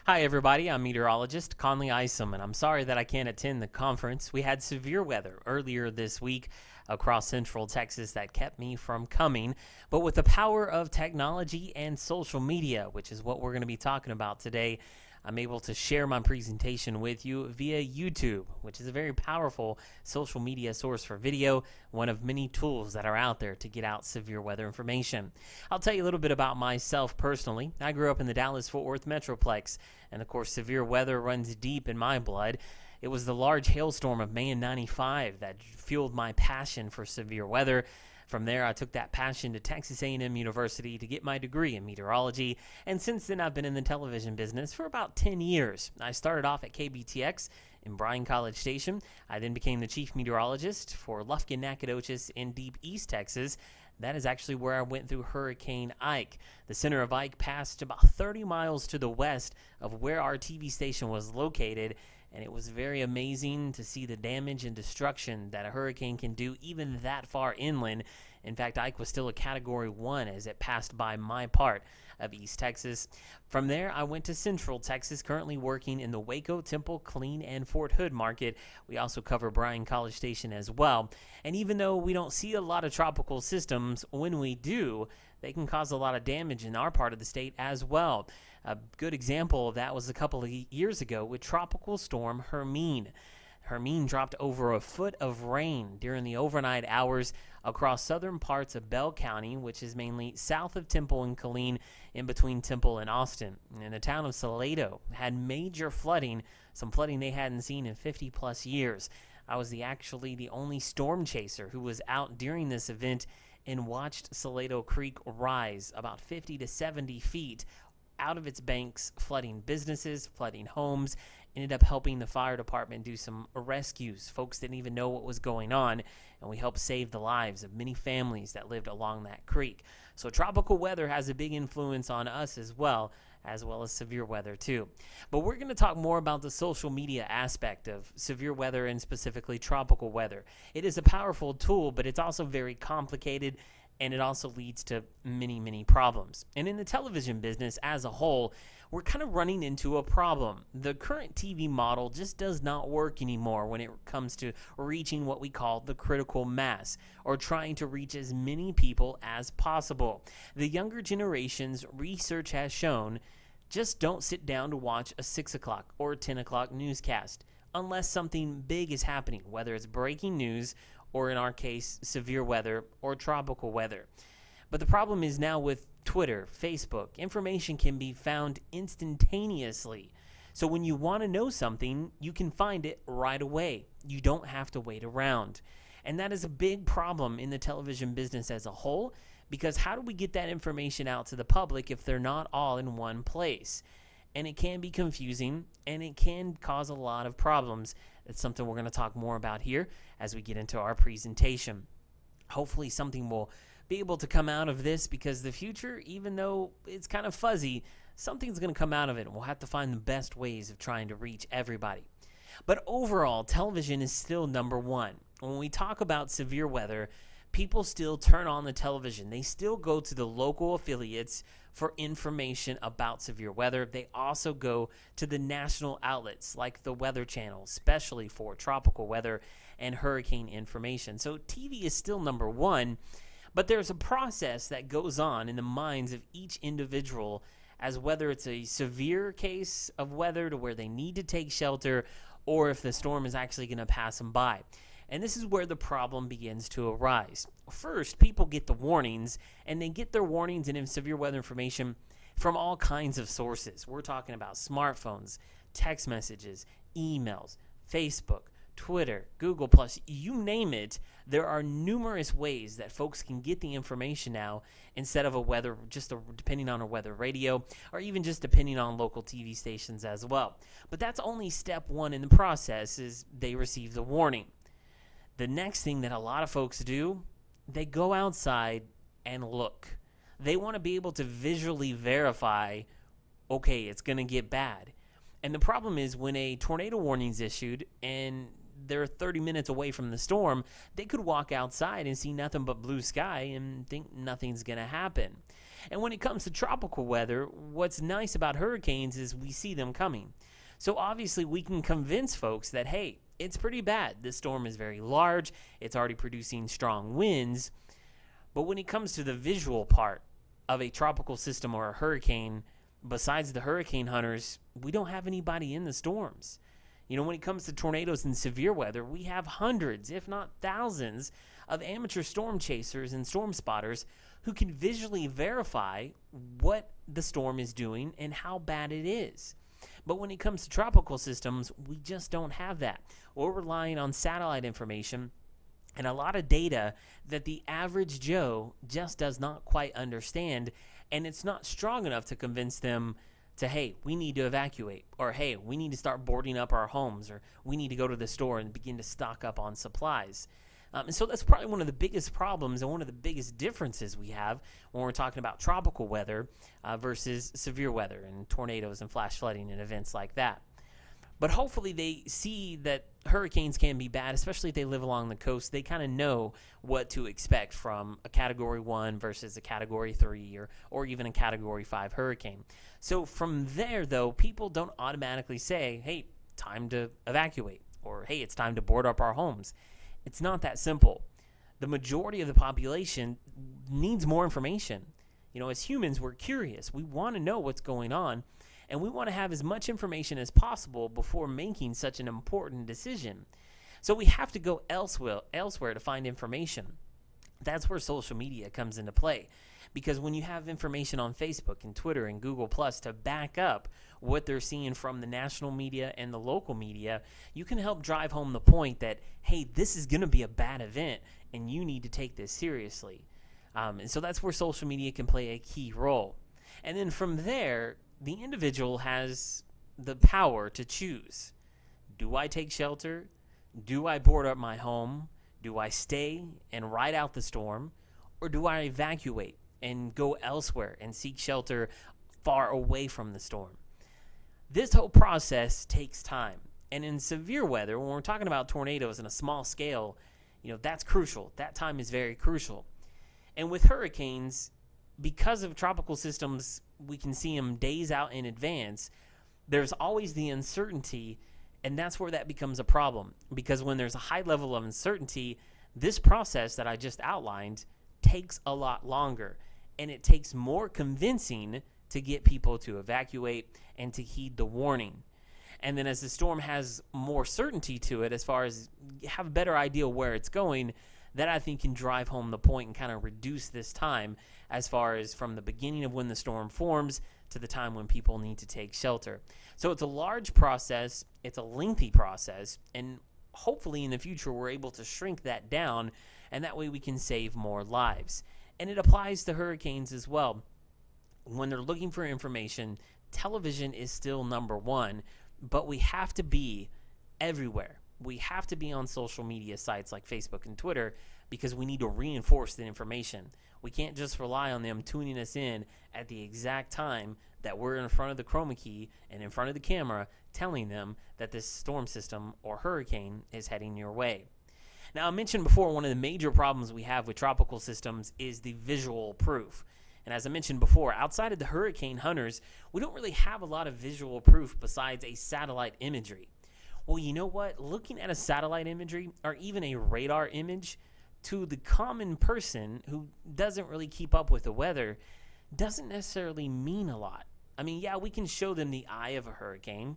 Hi everybody, I'm meteorologist Conley Isom, and I'm sorry that I can't attend the conference. We had severe weather earlier this week across central Texas that kept me from coming, but with the power of technology and social media, which is what we're going to be talking about today, I'm able to share my presentation with you via YouTube, which is a very powerful social media source for video, one of many tools that are out there to get out severe weather information. I'll tell you a little bit about myself personally. I grew up in the Dallas-Fort Worth Metroplex, and of course severe weather runs deep in my blood. It was the large hailstorm of May in '95 that fueled my passion for severe weather. From there, I took that passion to Texas A&M University to get my degree in meteorology, and since then I've been in the television business for about 10 years. I started off at KBTX in Bryan College Station. I then became the chief meteorologist for Lufkin, Nacogdoches in deep East Texas. That is actually where I went through Hurricane Ike. The center of Ike passed about 30 miles to the west of where our TV station was located, and it was very amazing to see the damage and destruction that a hurricane can do even that far inland. In fact, Ike was still a Category 1 as it passed by my part of East Texas. From there, I went to Central Texas, currently working in the Waco, Temple, Killeen, and Fort Hood market. We also cover Bryan College Station as well. And even though we don't see a lot of tropical systems, when we do, they can cause a lot of damage in our part of the state as well. A good example of that was a couple of years ago with Tropical Storm Hermine. Hermine dropped over a foot of rain during the overnight hours across southern parts of Bell County, which is mainly south of Temple and Killeen, in between Temple and Austin. And the town of Salado had major flooding, some flooding they hadn't seen in 50 plus years. I was actually the only storm chaser who was out during this event and watched Salado Creek rise about 50 to 70 feet out of its banks, flooding businesses, flooding homes. Ended up helping the fire department do some rescues. Folks didn't even know what was going on, and we helped save the lives of many families that lived along that creek. So tropical weather has a big influence on us as well as severe weather too. But we're going to talk more about the social media aspect of severe weather and specifically tropical weather. It is a powerful tool, but it's also very complicated, and it also leads to many problems. And in the television business as a whole, we're kind of running into a problem. The current TV model just does not work anymore when it comes to reaching what we call the critical mass, or trying to reach as many people as possible. The younger generations, research has shown, just don't sit down to watch a 6 o'clock or 10 o'clock newscast unless something big is happening, whether it's breaking news or, in our case, severe weather or tropical weather. But the problem is now with Twitter, Facebook, information can be found instantaneously. So when you want to know something, you can find it right away. You don't have to wait around. And that is a big problem in the television business as a whole, because how do we get that information out to the public if they're not all in one place? And it can be confusing, and it can cause a lot of problems. It's something we're going to talk more about here as we get into our presentation. Hopefully something will be able to come out of this, because the future, even though it's kind of fuzzy, something's going to come out of it, and we'll have to find the best ways of trying to reach everybody. But overall, television is still number one. When we talk about severe weather, people still turn on the television. They still go to the local affiliates for information about severe weather. They also go to the national outlets like the Weather Channel, especially for tropical weather and hurricane information. So TV is still number one, but there's a process that goes on in the minds of each individual, as whether it's a severe case of weather to where they need to take shelter, or if the storm is actually going to pass them by. And this is where the problem begins to arise. First, people get the warnings, and they get their warnings and severe weather information from all kinds of sources. We're talking about smartphones, text messages, emails, Facebook, Twitter, Google+, you name it. There are numerous ways that folks can get the information now, instead of depending on a weather radio, or even just depending on local TV stations as well. But that's only step one in the process, is they receive the warning. The next thing that a lot of folks do, they go outside and look. They want to be able to visually verify, okay, it's going to get bad. And the problem is, when a tornado warning is issued and they're 30 minutes away from the storm, they could walk outside and see nothing but blue sky and think nothing's going to happen. And when it comes to tropical weather, what's nice about hurricanes is we see them coming. So obviously we can convince folks that, hey, it's pretty bad. This storm is very large. It's already producing strong winds. But when it comes to the visual part of a tropical system or a hurricane, besides the hurricane hunters, we don't have anybody in the storms. You know, when it comes to tornadoes and severe weather, we have hundreds, if not thousands, of amateur storm chasers and storm spotters who can visually verify what the storm is doing and how bad it is. But when it comes to tropical systems, we just don't have that. We're relying on satellite information and a lot of data that the average Joe just does not quite understand, and it's not strong enough to convince them to, hey, we need to evacuate, or hey, we need to start boarding up our homes, or we need to go to the store and begin to stock up on supplies. And so that's probably one of the biggest problems and one of the biggest differences we have when we're talking about tropical weather versus severe weather and tornadoes and flash flooding and events like that. But hopefully they see that hurricanes can be bad, especially if they live along the coast. They kind of know what to expect from a Category 1 versus a Category 3 or even a Category 5 hurricane. So from there, though, people don't automatically say, hey, time to evacuate, or hey, it's time to board up our homes. It's not that simple. The majority of the population needs more information. You know, as humans, we're curious. We want to know what's going on, and we want to have as much information as possible before making such an important decision. So we have to go elsewhere to find information. That's where social media comes into play. Because when you have information on Facebook and Twitter and Google Plus to back up what they're seeing from the national media and the local media, you can help drive home the point that, hey, this is going to be a bad event and you need to take this seriously. And so that's where social media can play a key role. And then from there, the individual has the power to choose. Do I take shelter? Do I board up my home? Do I stay and ride out the storm? Or do I evacuate and go elsewhere and seek shelter far away from the storm? This whole process takes time. And in severe weather, when we're talking about tornadoes on a small scale, you know, that's crucial. That time is very crucial. And with hurricanes, because of tropical systems, we can see them days out in advance. There's always the uncertainty, and that's where that becomes a problem. Because when there's a high level of uncertainty, this process that I just outlined takes a lot longer, and it takes more convincing to get people to evacuate and to heed the warning. And then as the storm has more certainty to it, as far as have a better idea where it's going, that I think can drive home the point and kind of reduce this time as far as from the beginning of when the storm forms to the time when people need to take shelter. So it's a large process, it's a lengthy process, and hopefully in the future we're able to shrink that down, and that way we can save more lives. And it applies to hurricanes as well. When they're looking for information, television is still number one, but we have to be everywhere. We have to be on social media sites like Facebook and Twitter because we need to reinforce the information. We can't just rely on them tuning us in at the exact time that we're in front of the chroma key and in front of the camera telling them that this storm system or hurricane is heading your way. Now, I mentioned before, one of the major problems we have with tropical systems is the visual proof. And as I mentioned before, outside of the hurricane hunters, we don't really have a lot of visual proof besides a satellite imagery. Well, you know what? Looking at a satellite imagery or even a radar image to the common person who doesn't really keep up with the weather doesn't necessarily mean a lot. I mean, yeah, we can show them the eye of a hurricane.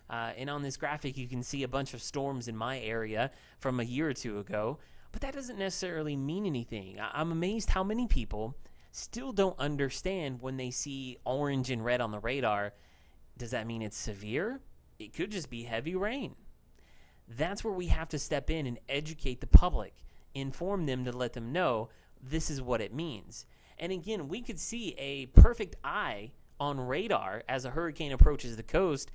And on this graphic, you can see a bunch of storms in my area from a year or two ago. But that doesn't necessarily mean anything. I'm amazed how many people still don't understand when they see orange and red on the radar. Does that mean it's severe? It could just be heavy rain. That's where we have to step in and educate the public, inform them to let them know this is what it means. And again, we could see a perfect eye on radar as a hurricane approaches the coast,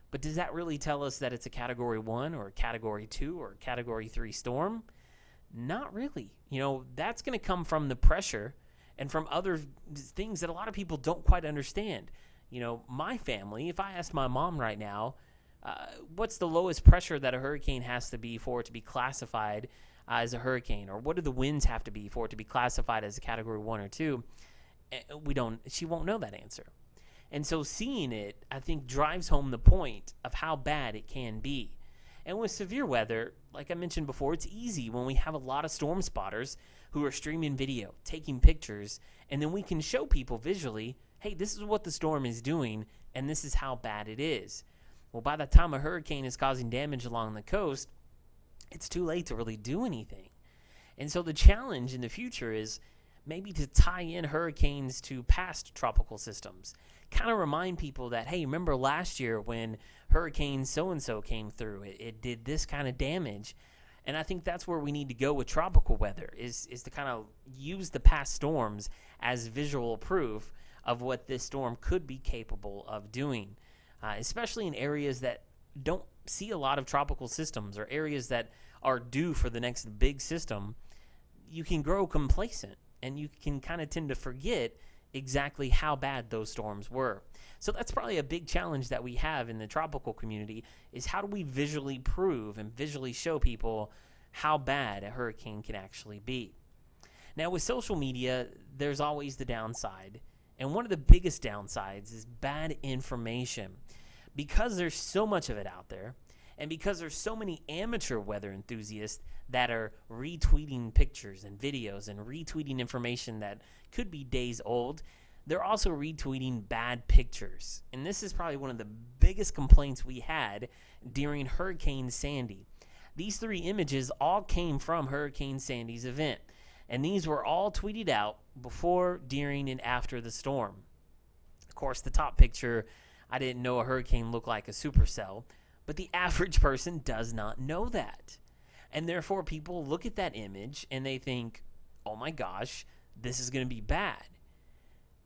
but does that really tell us that it's a Category 1 or a Category 2 or a Category 3 storm? Not really. You know, that's going to come from the pressure and from other things that a lot of people don't quite understand. You know, my family, if I asked my mom right now, what's the lowest pressure that a hurricane has to be for it to be classified as a hurricane? Or what do the winds have to be for it to be classified as a Category 1 or 2? She won't know that answer. And so seeing it, I think, drives home the point of how bad it can be. And with severe weather, like I mentioned before, it's easy when we have a lot of storm spotters who are streaming video, taking pictures, and then we can show people visually, hey, this is what the storm is doing, and this is how bad it is. Well, by the time a hurricane is causing damage along the coast, it's too late to really do anything. And so the challenge in the future is maybe to tie in hurricanes to past tropical systems. Kind of remind people that, hey, remember last year when Hurricane so-and-so came through, it did this kind of damage. And I think that's where we need to go with tropical weather, is to kind of use the past storms as visual proof of what this storm could be capable of doing, especially in areas that don't see a lot of tropical systems or areas that are due for the next big system. You can grow complacent and you can kind of tend to forget exactly how bad those storms were. So that's probably a big challenge that we have in the tropical community, is how do we visually prove and visually show people how bad a hurricane can actually be. Now with social media, there's always the downside. And one of the biggest downsides is bad information. Because there's so much of it out there, and because there's so many amateur weather enthusiasts that are retweeting pictures and videos and retweeting information that could be days old, they're also retweeting bad pictures. And this is probably one of the biggest complaints we had during Hurricane Sandy. These 3 images all came from Hurricane Sandy's event. And these were all tweeted out before, during, and after the storm. Of course, the top picture, I didn't know a hurricane looked like a supercell, but the average person does not know that. And therefore, people look at that image and they think, oh my gosh, this is going to be bad.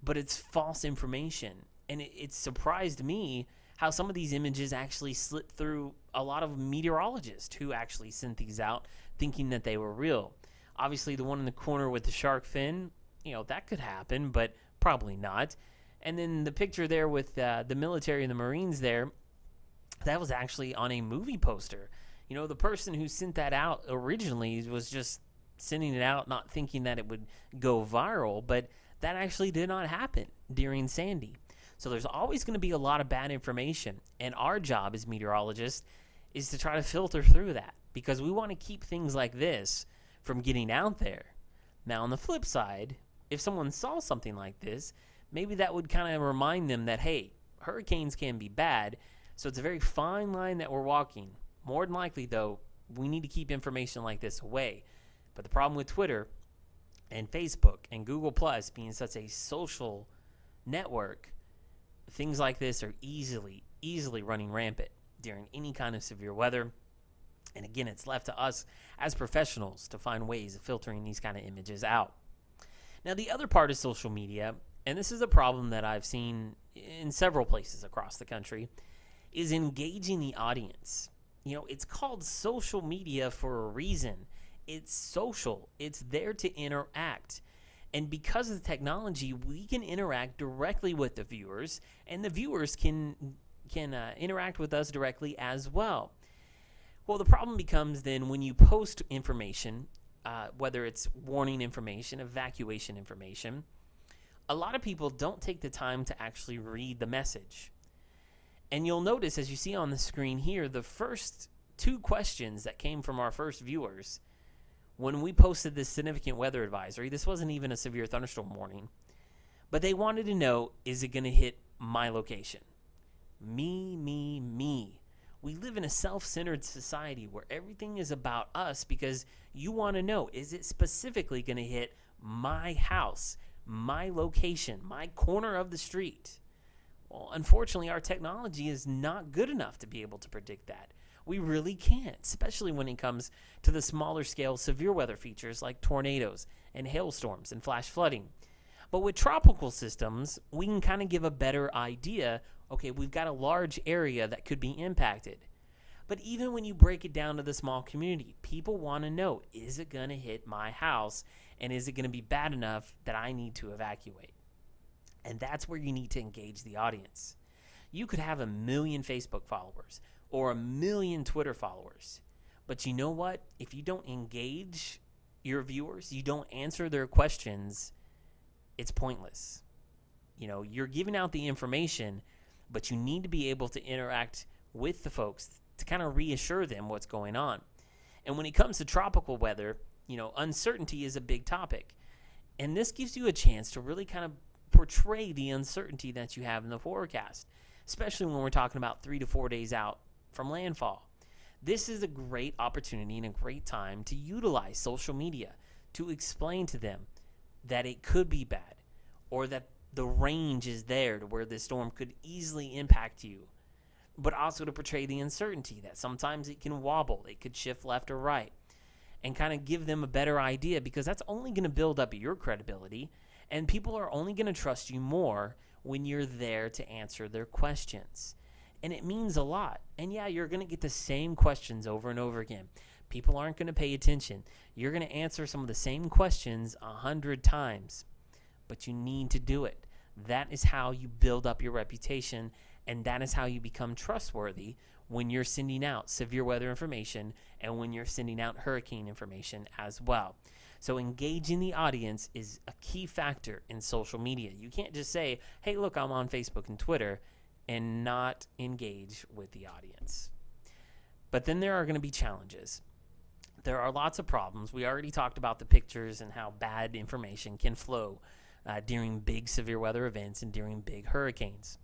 But it's false information. And it surprised me how some of these images actually slipped through a lot of meteorologists who actually sent these out thinking that they were real. Obviously, the one in the corner with the shark fin, that could happen, but probably not. And then the picture there with the military and the Marines there, that was actually on a movie poster. The person who sent that out originally was just sending it out, not thinking that it would go viral, but that actually did not happen during Sandy. So there's always going to be a lot of bad information, and our job as meteorologists is to try to filter through that, because we want to keep things like this from getting out there. Now, on the flip side, if someone saw something like this, maybe that would kind of remind them that, hey, hurricanes can be bad, so it's a very fine line that we're walking. More than likely, though, we need to keep information like this away. But the problem with Twitter and Facebook and Google Plus being such a social network, things like this are easily running rampant during any kind of severe weather. And again, it's left to us as professionals to find ways of filtering these kind of images out. Now, the other part of social media, and this is a problem that I've seen in several places across the country, is engaging the audience. It's called social media for a reason. It's social. It's there to interact. And because of the technology, we can interact directly with the viewers, and the viewers can interact with us directly as well. Well, the problem becomes then when you post information, whether it's warning information, evacuation information, a lot of people don't take the time to actually read the message. And you'll notice, as you see on the screen here, the first 2 questions that came from our first viewers when we posted this significant weather advisory. This wasn't even a severe thunderstorm warning, but they wanted to know, is it going to hit my location? Me. We live in a self-centered society where everything is about us, because you want to know, is it specifically going to hit my house, my location, my corner of the street? Well, unfortunately, our technology is not good enough to be able to predict that. We really can't, especially when it comes to the smaller scale severe weather features like tornadoes and hailstorms and flash flooding. But with tropical systems, we can kind of give a better idea. Okay, we've got a large area that could be impacted. But even when you break it down to the small community, people want to know, is it going to hit my house? And is it going to be bad enough that I need to evacuate? And that's where you need to engage the audience. You could have 1 million Facebook followers or 1 million Twitter followers. But you know what? If you don't engage your viewers, you don't answer their questions, it's pointless. You're giving out the information, but you need to be able to interact with the folks to kind of reassure them what's going on. And when it comes to tropical weather, uncertainty is a big topic. And this gives you a chance to really kind of portray the uncertainty that you have in the forecast, especially when we're talking about 3 to 4 days out from landfall. This is a great opportunity and a great time to utilize social media to explain to them that it could be bad, or that the range is there to where this storm could easily impact you, but also to portray the uncertainty that sometimes it can wobble, it could shift left or right, and kind of give them a better idea, because that's only going to build up your credibility, and people are only going to trust you more when you're there to answer their questions. And it means a lot. And yeah, you're going to get the same questions over and over again. People aren't going to pay attention. You're going to answer some of the same questions 100 times, but you need to do it. That is how you build up your reputation, and that is how you become trustworthy when you're sending out severe weather information and when you're sending out hurricane information as well. So engaging the audience is a key factor in social media. You can't just say, hey, look, I'm on Facebook and Twitter, and not engage with the audience. But then there are going to be challenges. There are lots of problems. We already talked about the pictures and how bad information can flow during big severe weather events and during big hurricanes.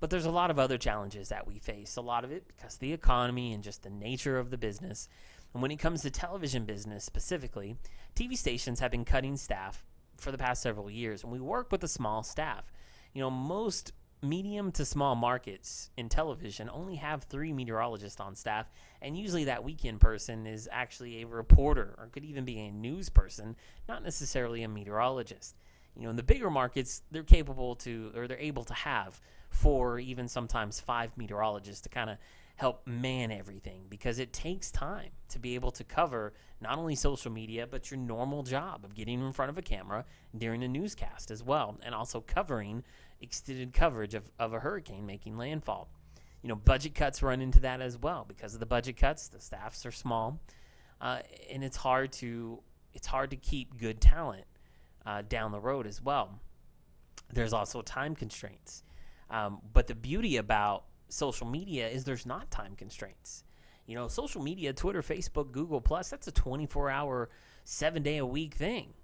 But there's a lot of other challenges that we face, a lot of it because of the economy and just the nature of the business. And when it comes to television business specifically, TV stations have been cutting staff for the past several years, and we work with a small staff. Most medium to small markets in television only have 3 meteorologists on staff, and usually that weekend person is actually a reporter or could even be a news person, not necessarily a meteorologist. In the bigger markets, they're able to have 4 or even sometimes 5 meteorologists to kind of help man everything, because it takes time to be able to cover not only social media, but your normal job of getting in front of a camera during a newscast as well, and also covering extended coverage of a hurricane making landfall. Budget cuts run into that as well. Because of the budget cuts, the staffs are small, and it's hard to keep good talent down the road as well. There's also time constraints. But the beauty about social media is there's not time constraints. Social media, Twitter, Facebook, Google+, that's a 24-hour, 7-day-a-week thing.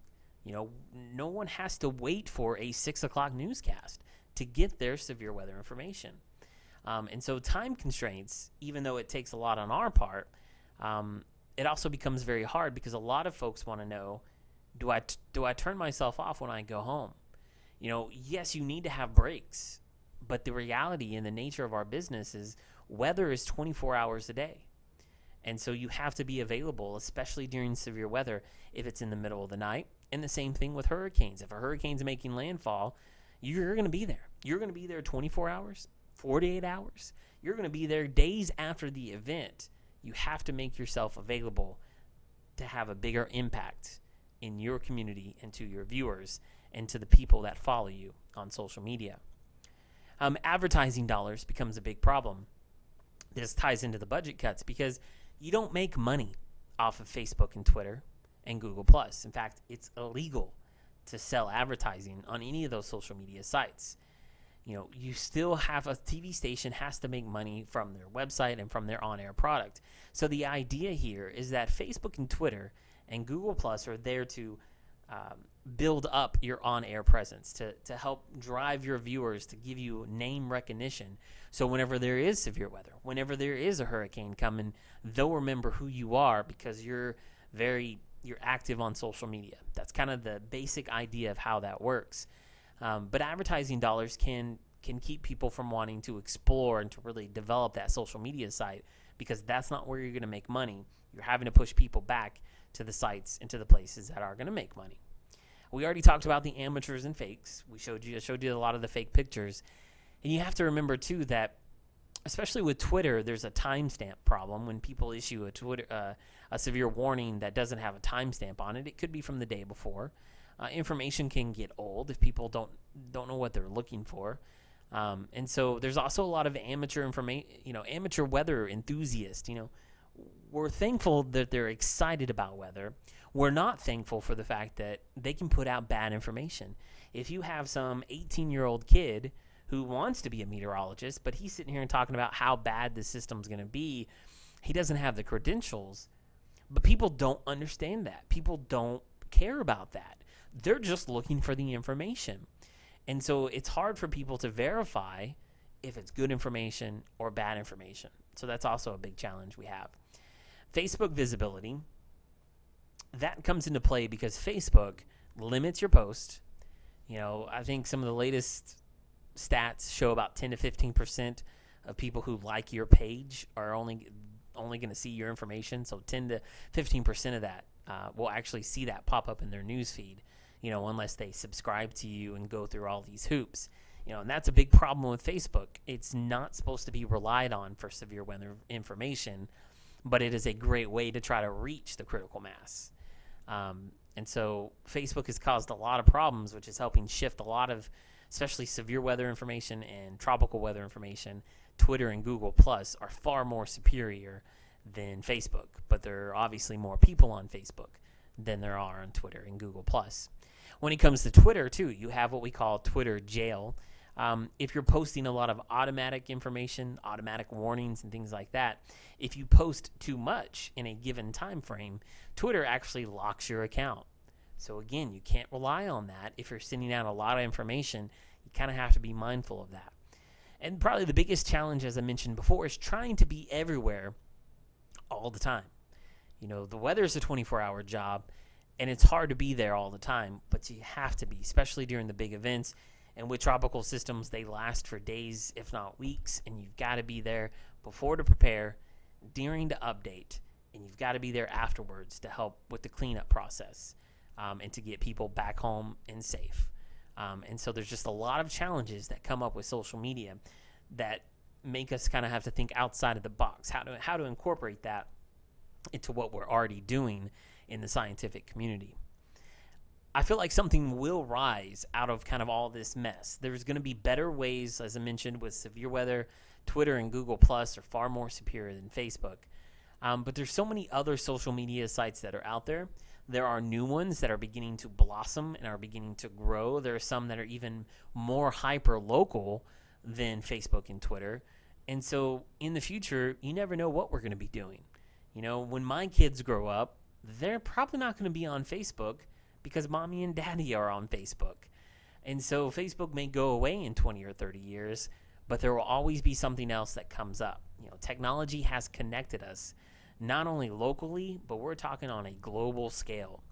No one has to wait for a 6 o'clock newscast to get their severe weather information. And so time constraints, even though it takes a lot on our part, it also becomes very hard, because a lot of folks want to know, do I turn myself off when I go home? Yes, you need to have breaks, but the reality and the nature of our business is weather is 24 hours a day. And so you have to be available, especially during severe weather, if it's in the middle of the night. And the same thing with hurricanes. If a hurricane's making landfall, you're going to be there. You're going to be there 24 hours, 48 hours. You're going to be there days after the event. You have to make yourself available to have a bigger impact in your community and to your viewers and to the people that follow you on social media. Advertising dollars becomes a big problem. This ties into the budget cuts, because you don't make money off of Facebook and Twitter and Google+. In fact, it's illegal to sell advertising on any of those social media sites. You still have a TV station has to make money from their website and from their on-air product. So the idea here is that Facebook and Twitter and Google+ are there to build up your on-air presence, to help drive your viewers, to give you name recognition. So whenever there is severe weather, whenever there is a hurricane coming, they'll remember who you are, because you're active on social media. That's kind of the basic idea of how that works. But advertising dollars can keep people from wanting to explore and to really develop that social media site, because that's not where you're going to make money. You're having to push people back to the sites and to the places that are going to make money. We already talked about the amateurs and fakes. I showed you a lot of the fake pictures. And you have to remember, too, that especially with Twitter, there's a timestamp problem. When people issue a severe warning that doesn't have a timestamp on it, it could be from the day before. Information can get old if people don't know what they're looking for. And so there's also a lot of amateur weather enthusiasts. We're thankful that they're excited about weather. we're not thankful for the fact that they can put out bad information. If you have some 18-year-old kid who wants to be a meteorologist, but he's sitting here and talking about how bad the system's going to be, he doesn't have the credentials. But people don't understand that. People don't care about that. They're just looking for the information. And so it's hard for people to verify if it's good information or bad information. So that's also a big challenge we have. Facebook visibility, that comes into play because Facebook limits your post. You know, I think some of the latest stats show about 10 to 15% of people who like your page are only going to see your information. So 10 to 15% of that will actually see that pop up in their news feed, you know, unless they subscribe to you and go through all these hoops. You know, and that's a big problem with Facebook. It's not supposed to be relied on for severe weather information, but it is a great way to try to reach the critical mass. And so Facebook has caused a lot of problems, which is helping shift a lot of, especially severe weather information and tropical weather information. Twitter and Google Plus are far more superior than Facebook, but there are obviously more people on Facebook than there are on Twitter and Google Plus. When it comes to Twitter, too, you have what we call Twitter jail. If you're posting a lot of automatic information, automatic warnings and things like that, if you post too much in a given time frame, Twitter actually locks your account. So again, you can't rely on that. If you're sending out a lot of information, you kind of have to be mindful of that. And probably the biggest challenge, as I mentioned before, is trying to be everywhere all the time. You know, the weather is a 24-hour job, and it's hard to be there all the time, but you have to be, especially during the big events. And with tropical systems, they last for days, if not weeks, and you've got to be there before to prepare, during to update, and you've got to be there afterwards to help with the cleanup process and to get people back home and safe. And so there's just a lot of challenges that come up with social media that make us kind of have to think outside of the box, how to incorporate that into what we're already doing in the scientific community. I feel like something will rise out of kind of all this mess. There's going to be better ways, as I mentioned, with severe weather. Twitter and Google Plus are far more superior than Facebook. But there's so many other social media sites that are out there. There are new ones that are beginning to blossom and are beginning to grow. There are some that are even more hyper-local than Facebook and Twitter. And so in the future, you never know what we're going to be doing. You know, when my kids grow up, they're probably not going to be on Facebook because mommy and daddy are on Facebook. And so Facebook may go away in 20 or 30 years, but there will always be something else that comes up. You know, technology has connected us not only locally, but we're talking on a global scale.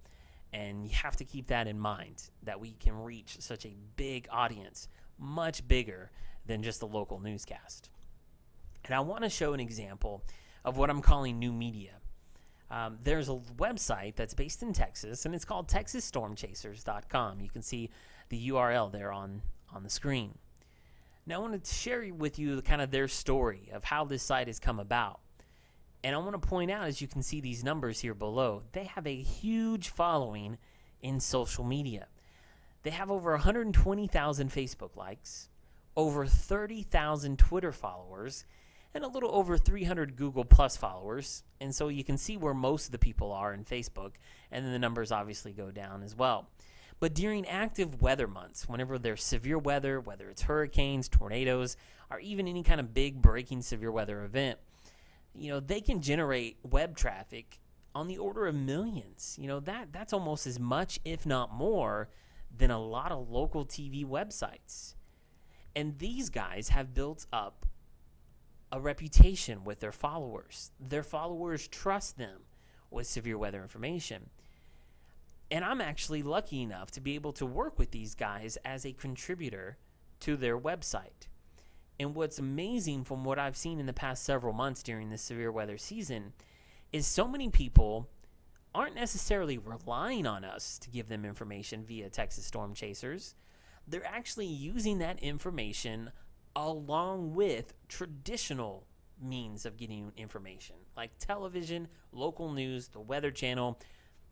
And you have to keep that in mind, that we can reach such a big audience, much bigger than just a local newscast. And I want to show an example of what I'm calling new media. There's a website that's based in Texas, and it's called TexasStormChasers.com. You can see the URL there on the screen. Now, I want to share with you kind of their story of how this site has come about. And I want to point out, as you can see these numbers here below, they have a huge following in social media. They have over 120,000 Facebook likes, over 30,000 Twitter followers, and a little over 300 Google Plus followers. And so you can see where most of the people are in Facebook, and then the numbers obviously go down as well. But during active weather months, whenever there's severe weather, whether it's hurricanes, tornadoes, or even any kind of big breaking severe weather event, you know, they can generate web traffic on the order of millions. You know, that's almost as much, if not more, than a lot of local TV websites. And these guys have built up a reputation with their followers. Their followers trust them with severe weather information. And I'm actually lucky enough to be able to work with these guys as a contributor to their website. And what's amazing from what I've seen in the past several months during this severe weather season is so many people aren't necessarily relying on us to give them information via Texas Storm Chasers. They're actually using that information along with traditional means of getting information, like television, local news, the Weather Channel.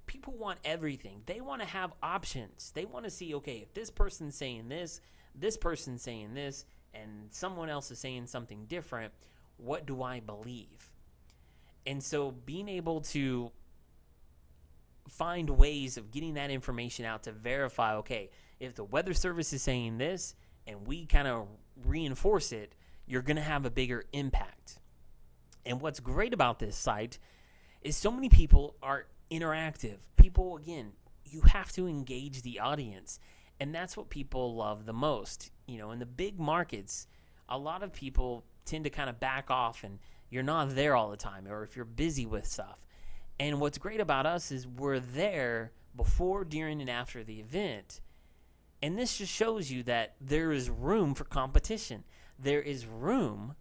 People want everything. They want to have options. They want to see, okay, if this person's saying this person's saying this, and someone else is saying something different, what do I believe? And so being able to find ways of getting that information out to verify, okay, if the weather service is saying this and we kind of reinforce it, you're going to have a bigger impact. And what's great about this site is so many people are interactive. People, again, you have to engage the audience. And that's what people love the most. You know, in the big markets, a lot of people tend to kind of back off and you're not there all the time, or if you're busy with stuff. And what's great about us is we're there before, during, and after the event. And this just shows you that there is room for competition. There is room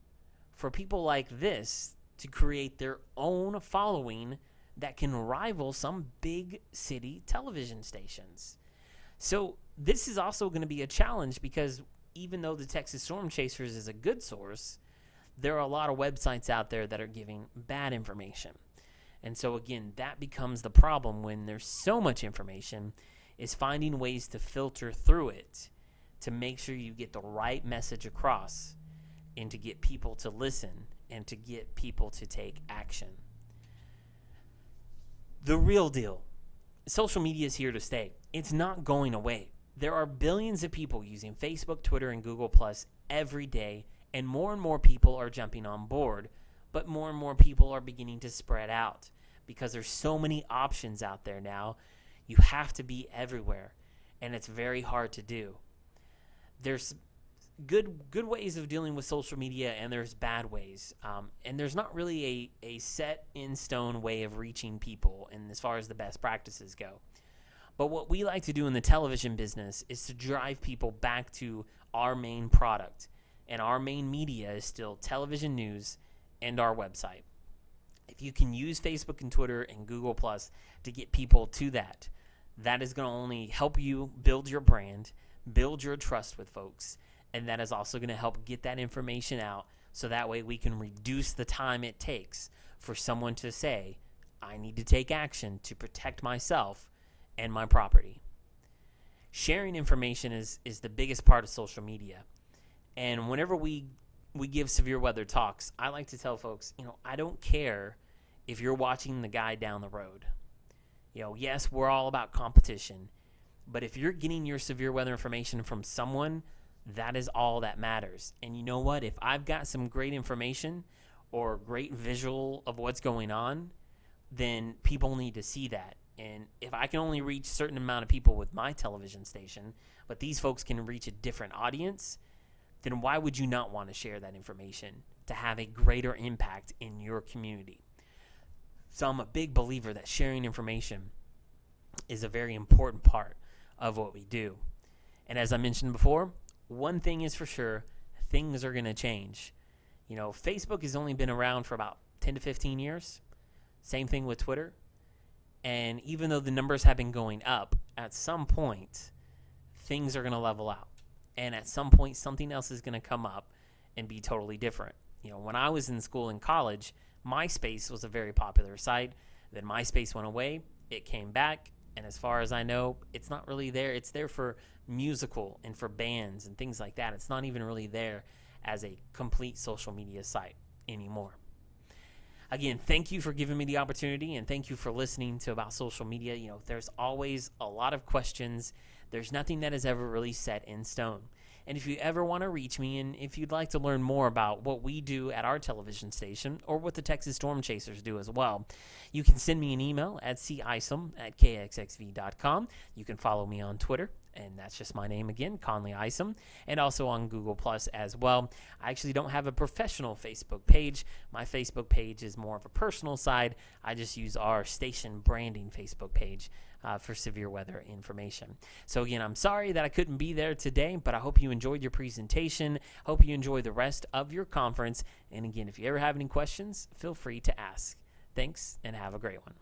for people like this to create their own following that can rival some big city television stations. So this is also going to be a challenge because even though the Texas Storm Chasers is a good source, there are a lot of websites out there that are giving bad information. And so again, that becomes the problem when there's so much information, is finding ways to filter through it to make sure you get the right message across and to get people to listen and to get people to take action. The real deal. Social media is here to stay. It's not going away. There are billions of people using Facebook, Twitter, and Google Plus every day, and more people are jumping on board, but more and more people are beginning to spread out because there's so many options out there now. You have to be everywhere, and it's very hard to do. There's good ways of dealing with social media, and there's bad ways. And there's not really a set in stone way of reaching people, and as far as the best practices go. But what we like to do in the television business is to drive people back to our main product. And our main media is still television news and our website. If you can use Facebook and Twitter and Google Plus to get people to that, that is going to only help you build your brand, build your trust with folks, and that is also going to help get that information out so that way we can reduce the time it takes for someone to say, I need to take action to protect myself and my property. Sharing information is the biggest part of social media. And whenever we give severe weather talks, I like to tell folks, I don't care if you're watching the guy down the road. Yes, we're all about competition, but if you're getting your severe weather information from someone, that is all that matters. And you know what? If I've got some great information or great visual of what's going on, then people need to see that. And if I can only reach a certain amount of people with my television station, but these folks can reach a different audience, then why would you not want to share that information to have a greater impact in your community? So I'm a big believer that sharing information is a very important part of what we do. And as I mentioned before, one thing is for sure, things are going to change. Facebook has only been around for about 10 to 15 years. Same thing with Twitter. And even though the numbers have been going up, at some point, things are going to level out. And at some point, something else is going to come up and be totally different. When I was in school and college, MySpace was a very popular site. Then MySpace went away. It came back. And as far as I know, it's not really there. It's there for musical and for bands and things like that. It's not even really there as a complete social media site anymore. Again, thank you for giving me the opportunity, and thank you for listening to About Social Media. There's always a lot of questions. There's nothing that is ever really set in stone. And if you ever want to reach me, and if you'd like to learn more about what we do at our television station or what the Texas Storm Chasers do as well, you can send me an email at cisom@kxxv.com. You can follow me on Twitter, and that's just my name again, Conley Isom, and also on Google Plus as well. I actually don't have a professional Facebook page. My Facebook page is more of a personal side. I just use our station branding Facebook page for severe weather information. So again, I'm sorry that I couldn't be there today, but I hope you enjoyed your presentation. Hope you enjoy the rest of your conference. And again, if you ever have any questions, feel free to ask. Thanks, and have a great one.